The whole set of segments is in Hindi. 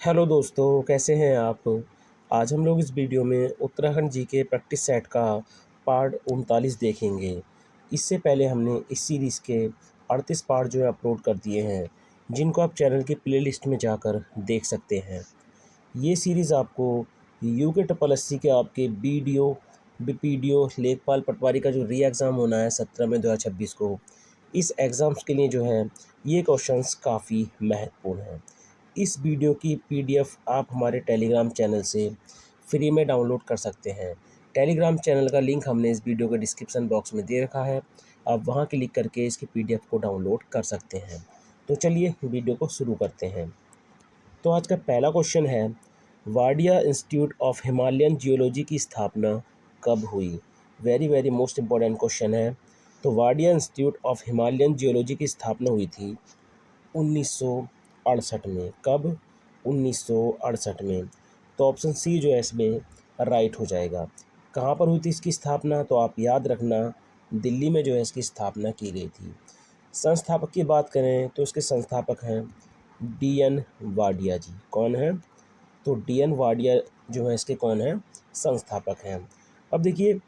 हेलो दोस्तों, कैसे हैं आप। आज हम लोग इस वीडियो में उत्तराखंड जी के प्रैक्टिस सेट का पार्ट 39 देखेंगे। इससे पहले हमने इस सीरीज़ के 38 पार्ट जो है अपलोड कर दिए हैं, जिनको आप चैनल की प्लेलिस्ट में जाकर देख सकते हैं। ये सीरीज़ आपको यूके ट्रिपल एस सी के आपके बीडीओ बीपीडीओ लेखपाल पटवारी का जो री एग्ज़ाम होना है 17 में 2026 को, इस एग्ज़ाम्स के लिए जो है ये क्वेश्चंस काफ़ी महत्वपूर्ण हैं। इस वीडियो की पीडीएफ आप हमारे टेलीग्राम चैनल से फ्री में डाउनलोड कर सकते हैं। टेलीग्राम चैनल का लिंक हमने इस वीडियो के डिस्क्रिप्शन बॉक्स में दे रखा है, आप वहां क्लिक करके इसकी पीडीएफ को डाउनलोड कर सकते हैं। तो चलिए वीडियो को शुरू करते हैं। तो आज का पहला क्वेश्चन है, Wadia institute of Himalayan geology की स्थापना कब हुई। Very very most important question है। तो Wadia institute of Himalayan geology की स्थापना हुई थी 1968 में। कब? 1968 में। तो ऑप्शन सी जो है इसमें राइट हो जाएगा। कहाँ पर हुई थी इसकी स्थापना? तो आप याद रखना, दिल्ली में जो है इसकी स्थापना की गई थी। संस्थापक की बात करें तो इसके संस्थापक हैं डी.एन. वाडिया जी। कौन है? तो डी.एन. वाडिया जो है इसके कौन है? संस्थापक हैं। अब देखिए,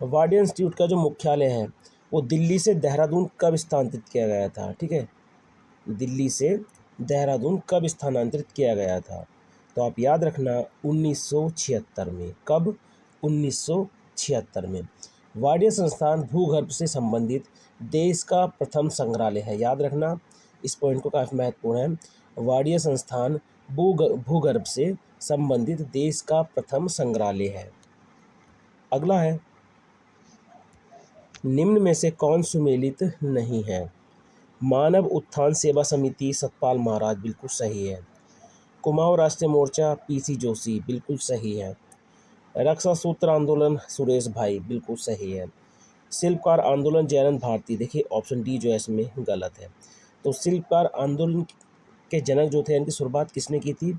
वाडिया इंस्टीट्यूट का जो मुख्यालय है वो दिल्ली से देहरादून कब स्थानांतरित किया गया था? ठीक है, दिल्ली से देहरादून कब स्थानांतरित किया गया था? तो आप याद रखना 1976 में। कब? 1976 में। वाडिया संस्थान भूगर्भ से संबंधित देश का प्रथम संग्रहालय है। याद रखना, इस पॉइंट को काफ़ी महत्वपूर्ण है। वाडिया संस्थान भूगर्भ से संबंधित देश का प्रथम संग्रहालय है। अगला है, निम्न में से कौन सुमेलित नहीं है? मानव उत्थान सेवा समिति सतपाल महाराज, बिल्कुल सही है। कुमाऊं राष्ट्रीय मोर्चा पीसी जोशी, बिल्कुल सही है। रक्षा सूत्र आंदोलन सुरेश भाई, बिल्कुल सही है। शिल्पकार आंदोलन जयनंद भारती, देखिए ऑप्शन डी जो है इसमें गलत है। तो शिल्पकार आंदोलन के जनक जो थे, इनकी शुरुआत किसने की थी?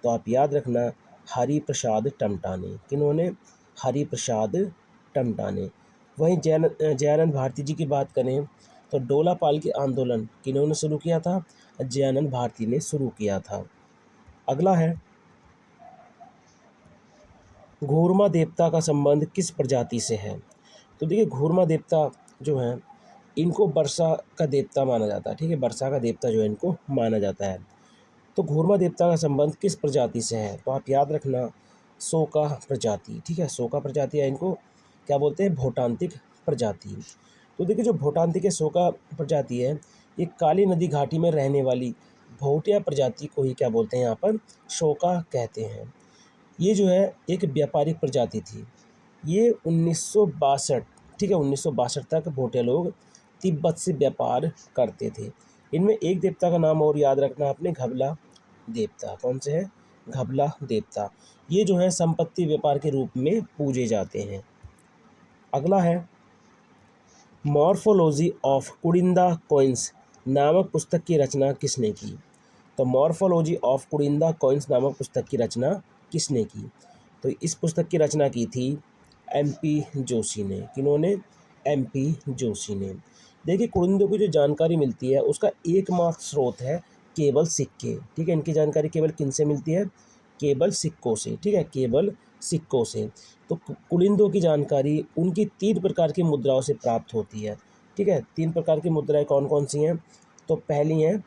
तो आप याद रखना, हरि प्रसाद टमटा ने। किन्होंने? हरि प्रसाद टमटा ने। वहीं जयानंद भारती जी की बात करें तो डोला पाल के आंदोलन किन्होंने शुरू किया था? जयानंद भारती ने शुरू किया था। अगला है, घूरमा देवता का संबंध किस प्रजाति से है? तो देखिए, घूरमा देवता जो हैं इनको वर्षा का देवता माना जाता है। ठीक है, वर्षा का देवता जो है इनको माना जाता है। तो घूरमा देवता का संबंध किस प्रजाति से है? तो आप याद रखना, सोका प्रजाति। ठीक है, सोका प्रजाति या इनको क्या बोलते हैं? भोटांतिक प्रजाति। तो देखिए, जो भोटांतिक या सोका प्रजाति है, ये काली नदी घाटी में रहने वाली भोटिया प्रजाति को ही क्या बोलते हैं? यहाँ पर शोका कहते हैं। ये जो है एक व्यापारिक प्रजाति थी। ये 1962, ठीक है, 1962 तक भोटिया लोग तिब्बत से व्यापार करते थे। इनमें एक देवता का नाम और याद रखना आपने, घबला देवता। कौन से है? घबला देवता। ये जो है संपत्ति व्यापार के रूप में पूजे जाते हैं। अगला है, मॉर्फोलॉजी ऑफ कुड़िंदा कॉइन्स नामक पुस्तक की रचना किसने की? तो मॉर्फोलॉजी ऑफ कुड़िंदा कॉइन्स नामक पुस्तक की रचना किसने की? तो इस पुस्तक की रचना की थी एमपी जोशी ने। किन्होंने? एमपी जोशी ने। देखिए, कुड़िंदों की जो जानकारी मिलती है उसका एकमात्र स्रोत है केवल सिक्के। ठीक है, इनकी जानकारी केवल किन से मिलती है? केवल सिक्कों से। ठीक है, केवल सिक्कों से। तो कुड़िंदों की जानकारी उनकी 3 प्रकार की मुद्राओं से प्राप्त होती है। ठीक है, 3 प्रकार की मुद्राएं कौन कौन सी हैं? तो पहली हैं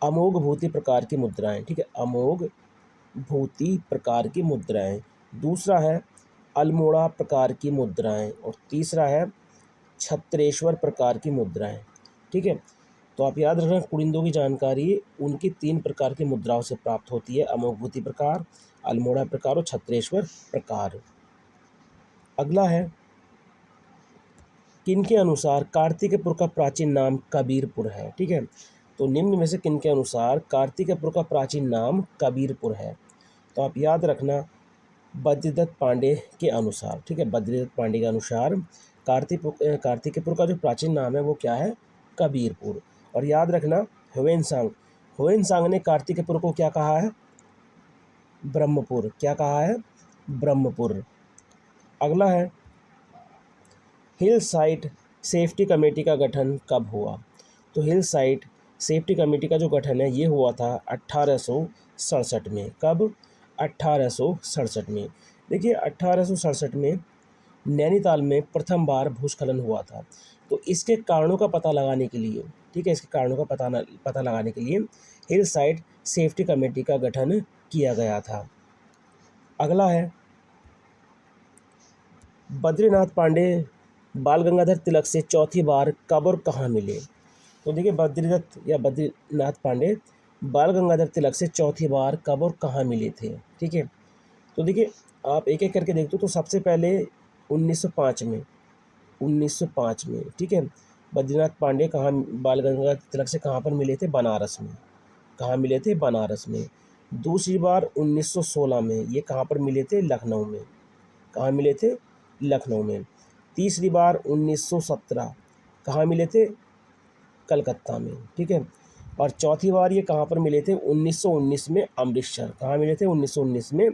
अमोघ भूति प्रकार की मुद्राएं। ठीक है, अमोघ भूति प्रकार की मुद्राएं। दूसरा है अल्मोड़ा प्रकार की मुद्राएं और तीसरा है छत्रेश्वर प्रकार की मुद्राएं। ठीक है, तो आप याद रखना, कुड़िंदों की जानकारी उनकी 3 प्रकार की मुद्राओं से प्राप्त होती है, अमोघ भूति प्रकार, अल्मोड़ा प्रकार और छत्रेश्वर प्रकार। अगला है, किनके अनुसार कार्तिकपुर का प्राचीन नाम कबीरपुर है? ठीक है, तो निम्न में से किनके अनुसार कार्तिकपुर का प्राचीन नाम कबीरपुर है? तो आप याद रखना, बद्रीदत्त पांडे के अनुसार। ठीक है, बद्रीदत्त पांडे के अनुसार कार्तिकपुर का जो प्राचीन नाम है वो क्या है? कबीरपुर। और याद रखना, ह्वेनसांग ने कार्तिकपुर को क्या कहा है? ब्रह्मपुर। क्या कहा है? ब्रह्मपुर। अगला है, हिल साइट सेफ्टी कमेटी का गठन कब हुआ? तो हिल साइट सेफ्टी कमेटी का जो गठन है ये हुआ था 1867 में। कब? 1867 में। देखिए 1867 में नैनीताल में प्रथम बार भूस्खलन हुआ था। तो इसके कारणों का पता लगाने के लिए, ठीक है, इसके कारणों का पता लगाने के लिए हिल साइड सेफ्टी कमेटी का गठन किया गया था। अगला है, बद्रीनाथ पांडे बाल गंगाधर तिलक से चौथी बार कब और कहाँ मिले? तो देखिए बद्रीनाथ पांडे बाल गंगाधर तिलक से चौथी बार कब और कहाँ मिले थे, ठीक है। तो देखिए आप एक एक करके देखते हो, तो सबसे पहले 1905 में, 1905 में, ठीक है, बद्रीनाथ पांडे कहाँ बाल गंगाधर तिलक से कहाँ पर मिले थे? बनारस में। कहाँ मिले थे? बनारस में। दूसरी बार 1916 में, ये कहाँ पर मिले थे? लखनऊ में। कहाँ मिले थे? लखनऊ में। तीसरी बार 1917, कहाँ मिले थे? कलकत्ता में, ठीक है। और चौथी बार ये कहाँ पर मिले थे? 1919 में अमृतसर। कहाँ मिले थे? 1919 में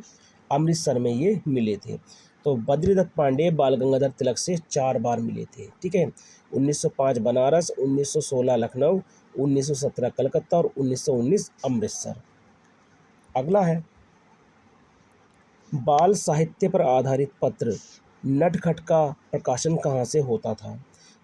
अमृतसर में ये मिले थे। तो बद्रीदत्त पांडे बाल गंगाधर तिलक से 4 बार मिले थे, ठीक है। 1905 बनारस, 1916 लखनऊ, 1917 कलकत्ता और 1919 अमृतसर। अगला है, बाल साहित्य पर आधारित पत्र नटखट का प्रकाशन कहाँ से होता था?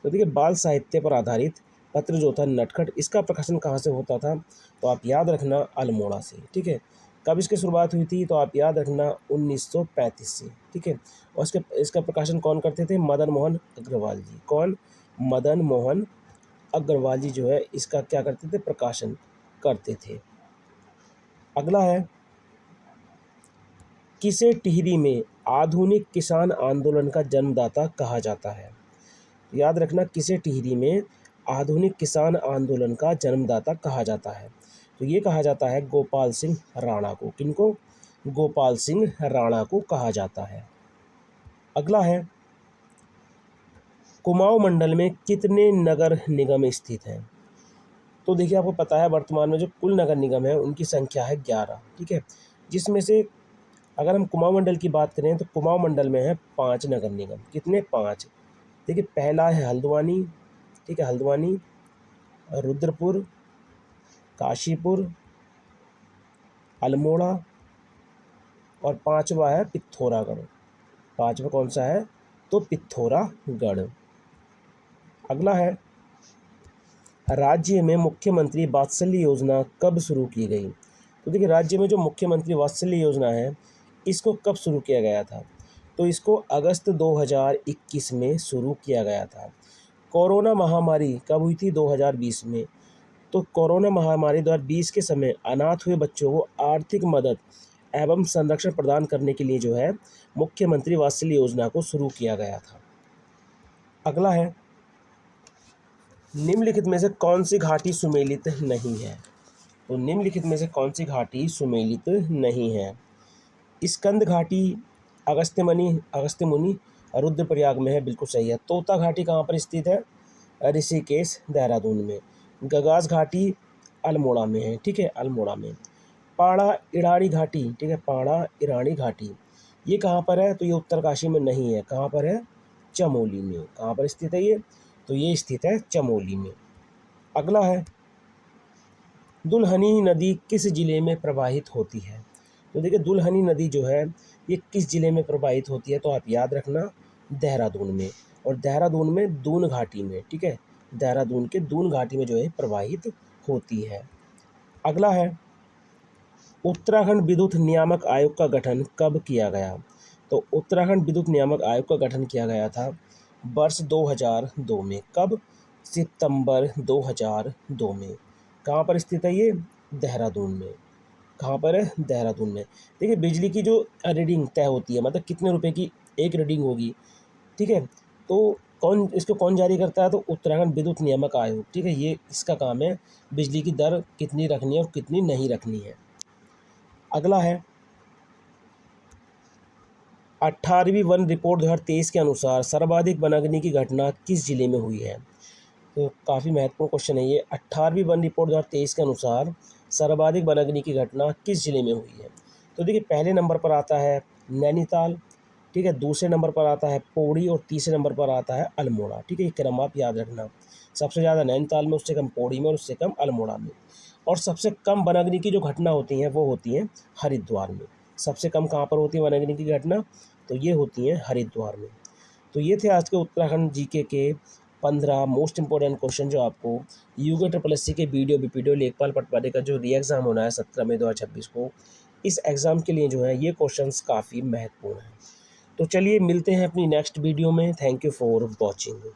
तो देखिए बाल साहित्य पर आधारित पत्र जो था नटखट, इसका प्रकाशन कहाँ से होता था? तो आप याद रखना अल्मोड़ा से, ठीक है। कब इसकी शुरुआत हुई थी? तो आप याद रखना 1935 से, ठीक है। और इसका प्रकाशन कौन करते थे? मदन मोहन अग्रवाल जी। कौन? मदन मोहन अग्रवाल जी जो है इसका क्या करते थे? प्रकाशन करते थे। अगला है, किसे टिहरी में आधुनिक किसान आंदोलन का जन्मदाता कहा जाता है? याद रखना, किसे टिहरी में आधुनिक किसान आंदोलन का जन्मदाता कहा जाता है? तो ये कहा जाता है गोपाल सिंह राणा को। किनको? गोपाल सिंह राणा को कहा जाता है। अगला है, कुमाऊं मंडल में कितने नगर निगम स्थित हैं? तो देखिए आपको पता है वर्तमान में जो कुल नगर निगम है उनकी संख्या है 11, ठीक है। जिसमें से अगर हम कुमाऊं मंडल की बात करें तो कुमाऊं मंडल में है 5 नगर निगम। कितने? 5। देखिए पहला है हल्द्वानी, ठीक है, हल्द्वानी, रुद्रपुर, काशीपुर, अल्मोड़ा और 5वां है पिथौरागढ़। 5वां कौन सा है? तो पिथौरागढ़। अगला है, राज्य में मुख्यमंत्री वात्सल्य योजना कब शुरू की गई? तो देखिए राज्य में जो मुख्यमंत्री वात्सल्य योजना है इसको कब शुरू किया गया था? तो इसको अगस्त 2021 में शुरू किया गया था। कोरोना महामारी कब हुई थी? 2020 में। तो कोरोना महामारी 2020 के समय अनाथ हुए बच्चों को आर्थिक मदद एवं संरक्षण प्रदान करने के लिए जो है मुख्यमंत्री वात्सल्य योजना को शुरू किया गया था। अगला है, निम्नलिखित में से कौन सी घाटी सुमेलित नहीं है? तो निम्नलिखित में से कौन सी घाटी सुमेलित नहीं है? स्कंद घाटी, अगस्त्य मुनि रुद्रप्रयाग में है, बिल्कुल सही है। तोता घाटी कहाँ पर स्थित है? ऋषिकेश देहरादून में। गगास घाटी अल्मोड़ा में है, ठीक है, अल्मोड़ा में। पाड़ा इराड़ी घाटी, ठीक है, पाड़ा इराड़ी घाटी ये कहाँ पर है? तो ये उत्तरकाशी में नहीं है। कहाँ पर है? चमोली में। कहाँ पर स्थित है ये? तो ये स्थित है चमोली में। अगला है, दुल्हनी नदी किस जिले में प्रवाहित होती है? तो देखिए दुल्हनी नदी जो है ये किस जिले में प्रवाहित होती है? तो आप याद रखना देहरादून में, और देहरादून में दून घाटी में, ठीक है, देहरादून के दून घाटी में जो है प्रवाहित होती है। अगला है, उत्तराखंड विद्युत नियामक आयोग का गठन कब किया गया? तो उत्तराखंड विद्युत नियामक आयोग का गठन किया गया था वर्ष 2002 में। कब? सितंबर 2002 में। कहाँ पर स्थित है ये? देहरादून में। कहाँ पर है? देहरादून में। देखिए बिजली की जो रीडिंग तय होती है, मतलब कितने रुपए की एक रीडिंग होगी, ठीक है, तो कौन जारी करता है? तो उत्तराखंड विद्युत नियामक आयोग, ठीक है, ये इसका काम है बिजली की दर कितनी रखनी है और कितनी नहीं रखनी है। अगला है, 18वीं वन रिपोर्ट 2023 के अनुसार सर्वाधिक वनाग्नि की घटना किस जिले में हुई है? तो काफ़ी महत्वपूर्ण क्वेश्चन है ये। 18वीं वन रिपोर्ट 2023 के अनुसार सर्वाधिक वनाग्नि की घटना किस जिले में हुई है? तो देखिए पहले नंबर पर आता है नैनीताल, ठीक है, दूसरे नंबर पर आता है पौड़ी और तीसरे नंबर पर आता है अल्मोड़ा, ठीक है, ये क्रम आप याद रखना। सबसे ज़्यादा नैनीताल में, उससे कम पौड़ी में और उससे कम अल्मोड़ा में। और सबसे कम वनाग्नि की जो घटना होती हैं वो होती हैं हरिद्वार में। सबसे कम कहाँ पर होती है वनाग्नि की घटना? तो ये होती हैं हरिद्वार में। तो ये थे आज के उत्तराखंड जीके के 15 मोस्ट इंपॉर्टेंट क्वेश्चन जो आपको यूके ट्रिपल एससी के वीडियो लेखपाल पटवारी का जो री एग्ज़ाम होना है 17 मई 2026 को, इस एग्ज़ाम के लिए जो है ये क्वेश्चंस काफ़ी महत्वपूर्ण हैं। तो चलिए मिलते हैं अपनी नेक्स्ट वीडियो में। Thank you for watching.